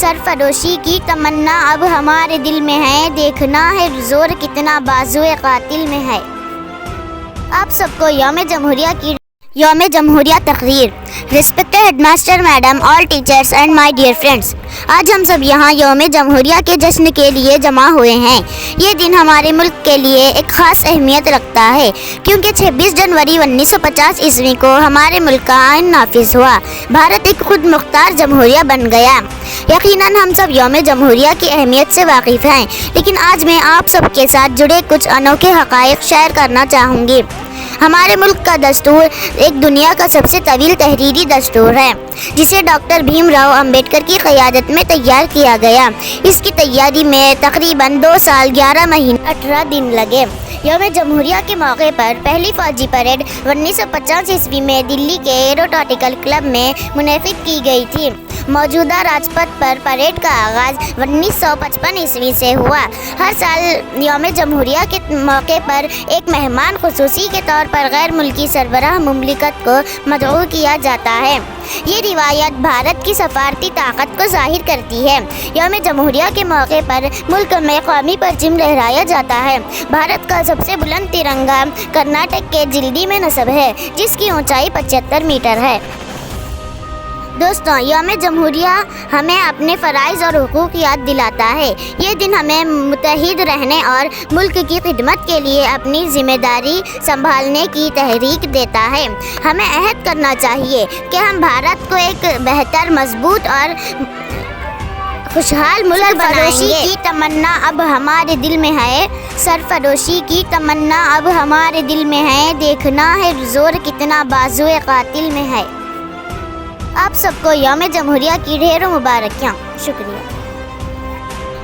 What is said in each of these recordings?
سرفروشی کی تمنا اب ہمارے دل میں ہے، دیکھنا ہے زور کتنا بازوئے قاتل میں ہے۔ آپ سب کو یوم جمہوریہ تقریر۔ Respected head master madam, all teachers and my dear friends, آج ہم سب یہاں یوم جمہوریہ کے جشن کے لیے جمع ہوئے ہیں۔ یہ دن ہمارے ملک کے لیے ایک خاص اہمیت رکھتا ہے کیونکہ 26 جنوری 1950 عیسوی کو ہمارے ملک کا آئین نافذ ہوا، بھارت ایک خود مختار جمہوریہ بن گیا۔ یقیناً ہم سب یوم جمہوریہ کی اہمیت سے واقف ہیں، لیکن آج میں آپ سب کے ساتھ جڑے کچھ انوکھے حقائق شیئر کرنا چاہوں گی۔ ہمارے ملک کا دستور ایک دنیا کا سب سے طویل تحریری دستور ہے، جسے ڈاکٹر بھیم راؤ امبیڈکر کی قیادت میں تیار کیا گیا۔ اس کی تیاری میں تقریباً 2 سال 11 مہینے 18 دن لگے۔ یوم جمہوریہ کے موقع پر پہلی فوجی پریڈ 1950 عیسوی میں دلی کے ایروٹاٹیکل کلب میں منعقد کی گئی تھی۔ موجودہ راج پتھ پر پریڈ کا آغاز 1955 عیسوی سے ہوا۔ ہر سال یوم جمہوریہ کے موقع پر ایک مہمان خصوصی کے طور پر غیر ملکی سربراہ مملکت کو مدعو کیا جاتا ہے۔ یہ روایت بھارت کی سفارتی طاقت کو ظاہر کرتی ہے۔ یوم جمہوریہ کے موقع پر ملک میں قومی پرچم لہرایا جاتا ہے۔ بھارت کا سب سے بلند ترنگا کرناٹک کے جلدی میں نصب ہے، جس کی اونچائی 75 میٹر ہے۔ دوستوں، یوم جمہوریہ ہمیں اپنے فرائض اور حقوق یاد دلاتا ہے۔ یہ دن ہمیں متحد رہنے اور ملک کی خدمت کے لیے اپنی ذمہ داری سنبھالنے کی تحریک دیتا ہے۔ ہمیں عہد کرنا چاہیے کہ ہم بھارت کو ایک بہتر، مضبوط اور خوشحال ملک بنائیں گے۔ سرفروشی کی تمنا اب ہمارے دل میں ہے، سرفروشی کی تمنا اب ہمارے دل میں ہے، دیکھنا ہے زور کتنا بازوئے قاتل میں ہے۔ آپ سب کو یوم جمہوریہ کی ڈھیروں مبارکیاں۔ شکریہ۔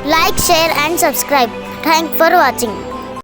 Like, share and subscribe. Thank for watching.